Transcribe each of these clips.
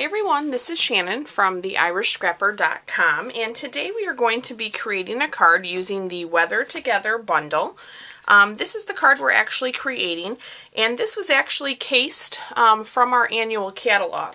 everyone, this is Shannon from theirishscrapper.com, and today we are going to be creating a card using the Weather Together bundle. This is the card we're actually creating, and this was actually cased from our annual catalog.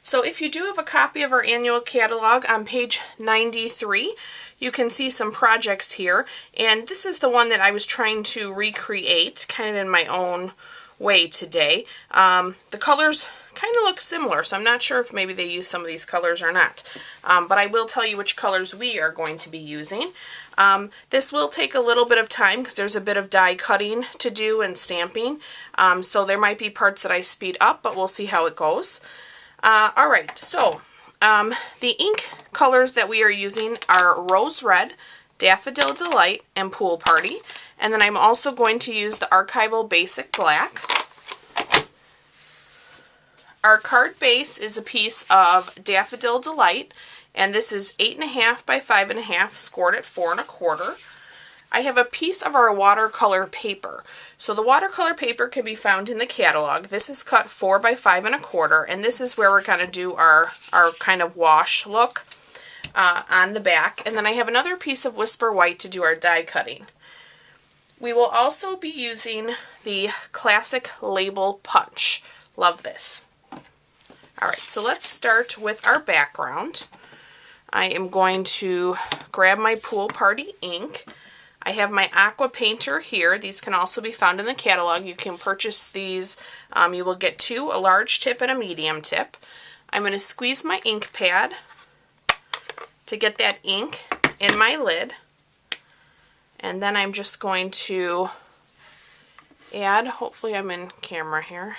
So if you do have a copy of our annual catalog on page 93, you can see some projects here, and this is the one that I was trying to recreate kind of in my own way today. The colors kind of look similar, so I'm not sure if maybe they use some of these colors or not. But I will tell you which colors we are going to be using. This will take a little bit of time because there's a bit of die cutting to do and stamping. So there might be parts that I speed up, but we'll see how it goes. Alright, so the ink colors that we are using are Rose Red, Daffodil Delight, and Pool Party. And then I'm also going to use the Archival Basic Black. Our card base is a piece of Daffodil Delight, and this is 8.5 by 5.5, scored at 4 1/4. I have a piece of our watercolor paper. So the watercolor paper can be found in the catalog. This is cut 4 by 5 1/4, and this is where we're going to do our kind of wash look on the back. And then I have another piece of Whisper White to do our die cutting. We will also be using the Classic Label Punch. Love this. Alright, so let's start with our background. I am going to grab my Pool Party ink. I have my Aqua Painter here. These can also be found in the catalog. You can purchase these. You will get two, a large tip and a medium tip. I'm going to squeeze my ink pad to get that ink in my lid. And then I'm just going to add, hopefully I'm in camera here,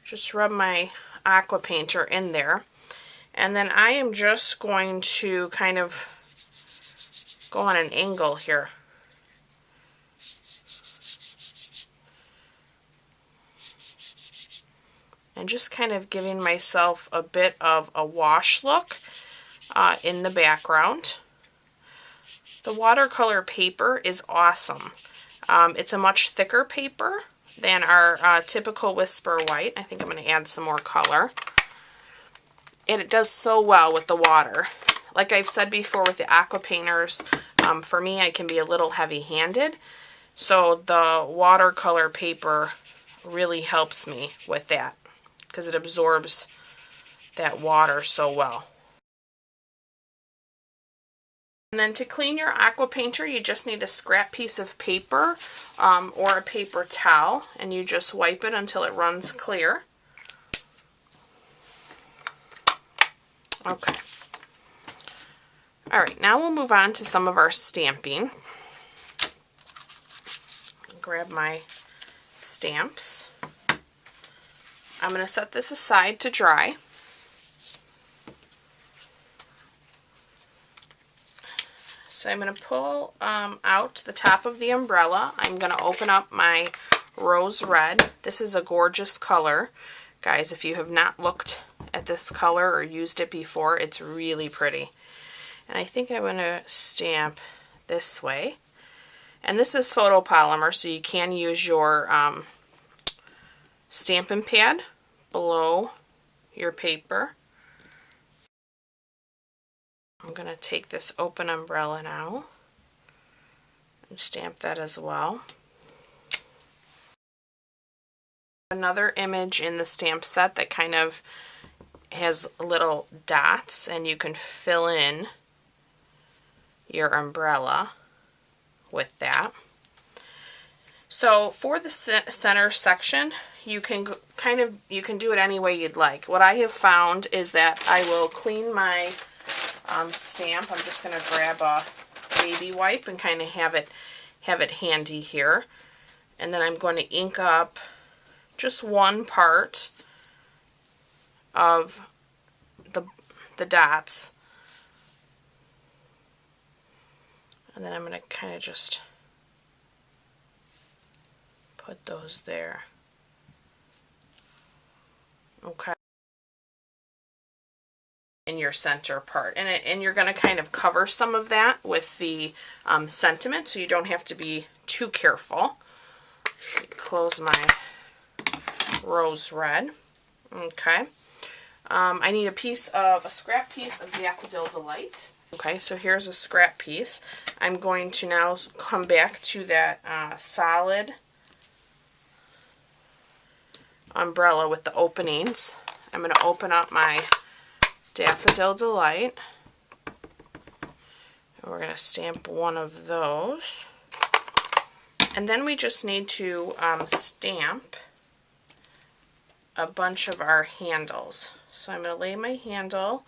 just rub my Aqua Painter in there, and then I am just going to kind of go on an angle here. And just kind of giving myself a bit of a wash look in the background. The watercolor paper is awesome. It's a much thicker paper than our typical Whisper White. I think I'm going to add some more color. And it does so well with the water. Like I've said before with the Aqua Painters, for me I can be a little heavy-handed. So the watercolor paper really helps me with that because it absorbs that water so well. And then to clean your Aqua Painter, you just need a scrap piece of paper or a paper towel, and you just wipe it until it runs clear. Okay. Alright, now we'll move on to some of our stamping. Grab my stamps. I'm going to set this aside to dry. So I'm going to pull out the top of the umbrella. I'm going to open up my Rose Red. This is a gorgeous color. Guys, if you have not looked at this color or used it before, it's really pretty. And I think I'm going to stamp this way. And this is photopolymer, so you can use your Stampin' pad below your paper. I'm going to take this open umbrella now and stamp that as well. Another image in the stamp set that kind of has little dots, and you can fill in your umbrella with that. So for the center section, you can do it any way you'd like. What I have found is that I will clean my stamp. I'm just going to grab a baby wipe and kind of have it handy here, and then I'm going to ink up just one part of the dots, and then I'm going to kind of just put those there. Okay. In your center part, and you're going to kind of cover some of that with the sentiment, so you don't have to be too careful. Close my Rose Red. Okay, I need a scrap piece of Daffodil Delight. Okay, so here's a scrap piece. I'm going to now come back to that solid umbrella with the openings. I'm going to open up my Daffodil Delight. We're going to stamp one of those. And then we just need to stamp a bunch of our handles. So I'm going to lay my handle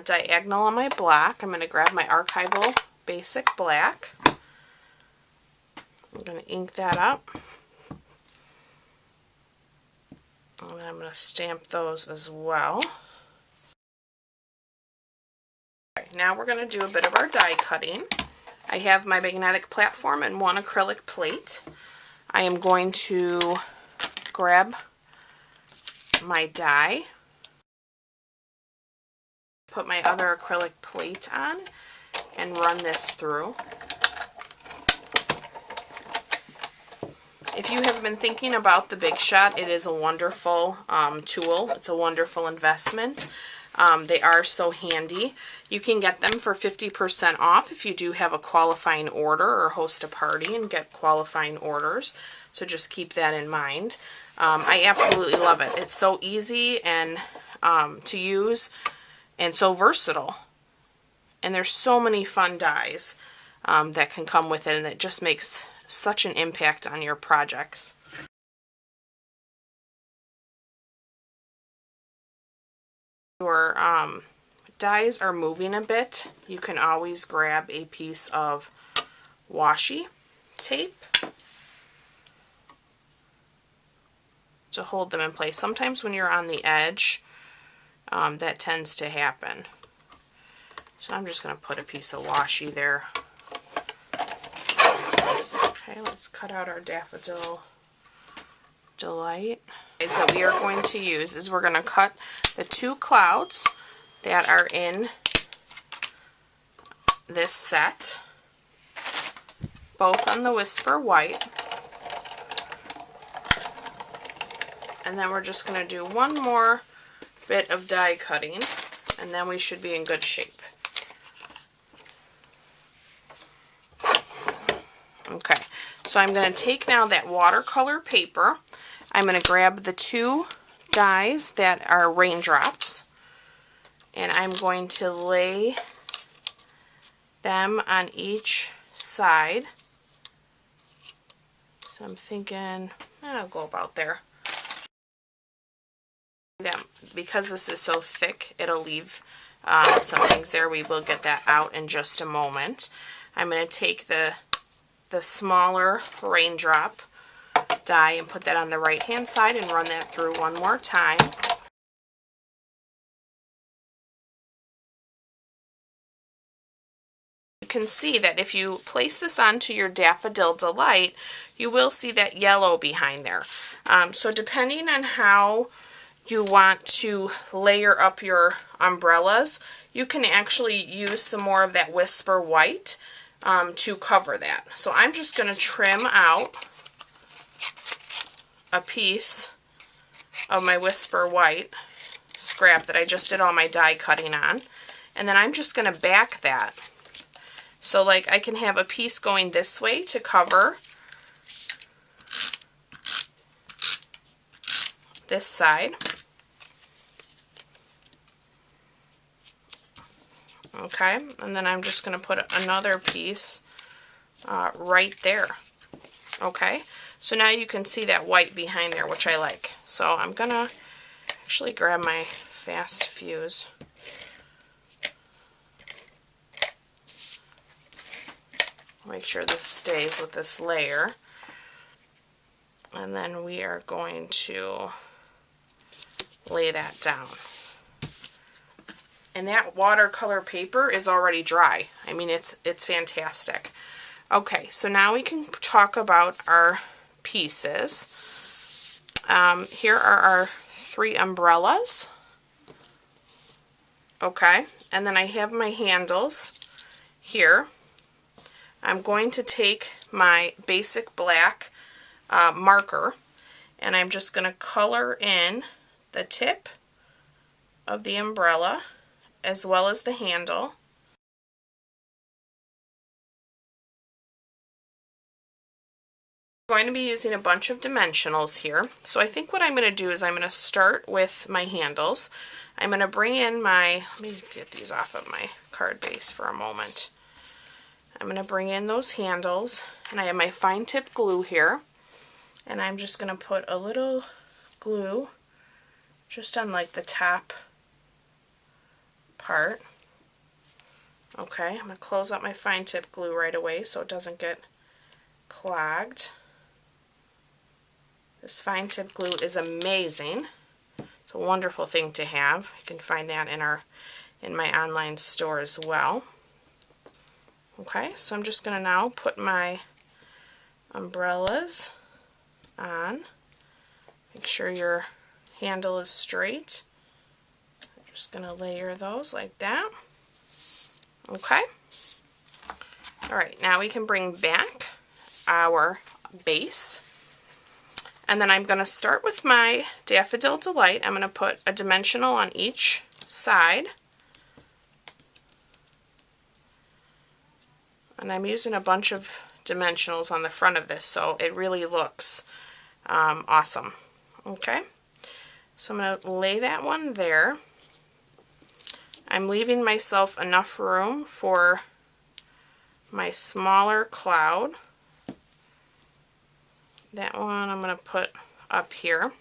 diagonal on my block. I'm going to grab my Archival Basic Black. I'm going to ink that up. And I'm going to stamp those as well. Okay, now we're going to do a bit of our die cutting. I have my magnetic platform and one acrylic plate. I am going to grab my die, put my other acrylic plate on, and run this through. If you have been thinking about the Big Shot, it is a wonderful tool. It's a wonderful investment. They are so handy. You can get them for 50% off if you do have a qualifying order or host a party and get qualifying orders. So just keep that in mind. I absolutely love it. It's so easy and to use and so versatile. And there's so many fun dies that can come with it, and it just makes such an impact on your projects. Your dies are moving a bit, you can always grab a piece of washi tape to hold them in place. Sometimes when you're on the edge, that tends to happen. So I'm just going to put a piece of washi there. Okay, let's cut out our Daffodil Delight. That we are going to use is we're going to cut the two clouds that are in this set, both on the Whisper White, and then we're just going to do one more bit of die cutting, and then we should be in good shape. Okay, so I'm going to take now that watercolor paper. I'm going to grab the two dies that are raindrops, and I'm going to lay them on each side. So I'm thinking I'll go about there. Because this is so thick, it'll leave some things there. We will get that out in just a moment. I'm going to take the smaller raindrop die and put that on the right hand side and run that through one more time. You can see that if you place this onto your Daffodil Delight, you will see that yellow behind there. So depending on how you want to layer up your umbrellas, you can actually use some more of that Whisper White to cover that. So I'm just going to trim out a piece of my Whisper White scrap that I just did all my die cutting on, and then I'm just going to back that. So like I can have a piece going this way to cover this side. Okay, and then I'm just going to put another piece right there. Okay, so now you can see that white behind there, which I like. So I'm going to actually grab my fast fuse. Make sure this stays with this layer. And then we are going to lay that down. And that watercolor paper is already dry. I mean, it's fantastic. Okay, so now we can talk about our pieces. Here are our 3 umbrellas. Okay, and then I have my handles here. I'm going to take my basic black marker, and I'm just going to color in the tip of the umbrella as well as the handle. I'm going to be using a bunch of dimensionals here. So I think what I'm going to do is I'm going to start with my handles. I'm going to bring in my, let me get these off of my card base for a moment. I'm going to bring in those handles, and I have my fine tip glue here, and I'm just going to put a little glue just on like the top part. Okay, I'm going to close up my fine tip glue right away so it doesn't get clogged. This fine tip glue is amazing. It's a wonderful thing to have. You can find that in my online store as well. Okay, so I'm just going to now put my umbrellas on. Make sure your handle is straight. I'm just going to layer those like that. Okay. Alright, now we can bring back our base. And then I'm going to start with my Daffodil Delight. I'm going to put a dimensional on each side. And I'm using a bunch of dimensionals on the front of this, so it really looks awesome. Okay, so I'm going to lay that one there. I'm leaving myself enough room for my smaller cloud. That one I'm going to put up here.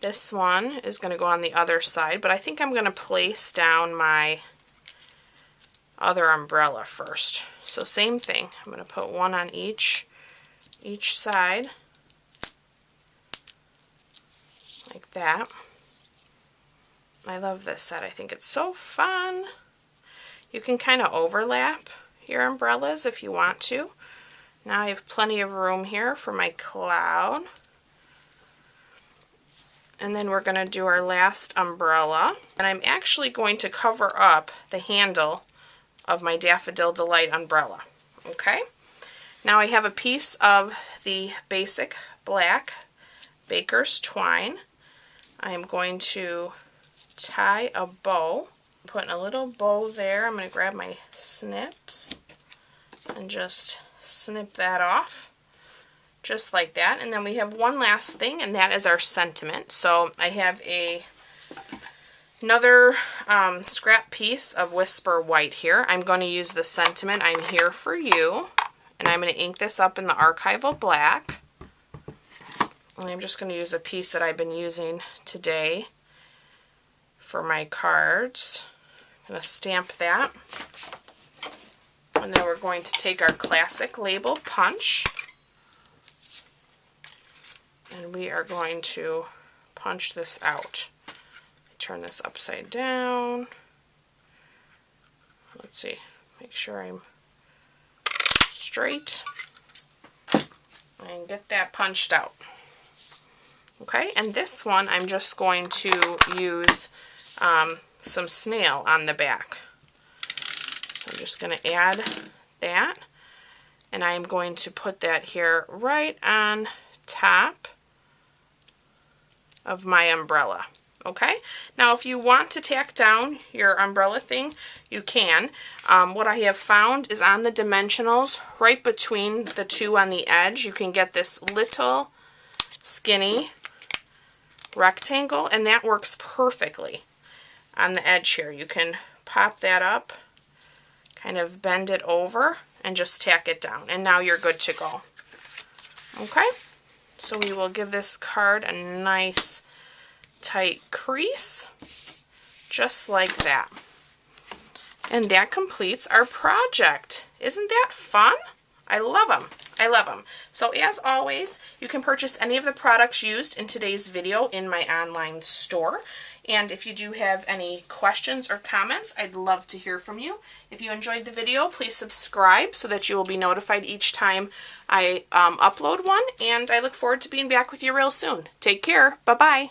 This one is going to go on the other side, but I think I'm going to place down my other umbrella first. So same thing. I'm going to put one on each side, like that. I love this set. I think it's so fun. You can kind of overlap your umbrellas if you want to. Now I have plenty of room here for my cloud. And then we're going to do our last umbrella. And I'm actually going to cover up the handle of my Daffodil Delight umbrella. Okay? Now I have a piece of the basic black baker's twine. I am going to tie a bow. I'm putting a little bow there. I'm going to grab my snips and just snip that off, just like that. And then we have one last thing, and that is our sentiment. So I have another scrap piece of Whisper White here. I'm going to use the sentiment, "I'm here for you," and I'm going to ink this up in the Archival Black. And I'm just going to use a piece that I've been using today for my cards. I'm going to stamp that. And then we're going to take our classic label punch, and we are going to punch this out. Turn this upside down. Let's see, make sure I'm straight, and get that punched out. Okay, and this one I'm just going to use some snail on the back. I'm just going to add that, and I'm going to put that here right on top of my umbrella. Okay, now if you want to tack down your umbrella thing, you can. What I have found is on the dimensionals, right between the two on the edge, you can get this little skinny rectangle, and that works perfectly on the edge here. You can pop that up, kind of bend it over, and just tack it down, and now you're good to go. Okay, so we will give this card a nice tight crease, just like that. And that completes our project. Isn't that fun? I love them. I love them. So as always, you can purchase any of the products used in today's video in my online store. And if you do have any questions or comments, I'd love to hear from you. If you enjoyed the video, please subscribe so that you will be notified each time I upload one. And I look forward to being back with you real soon. Take care. Bye-bye.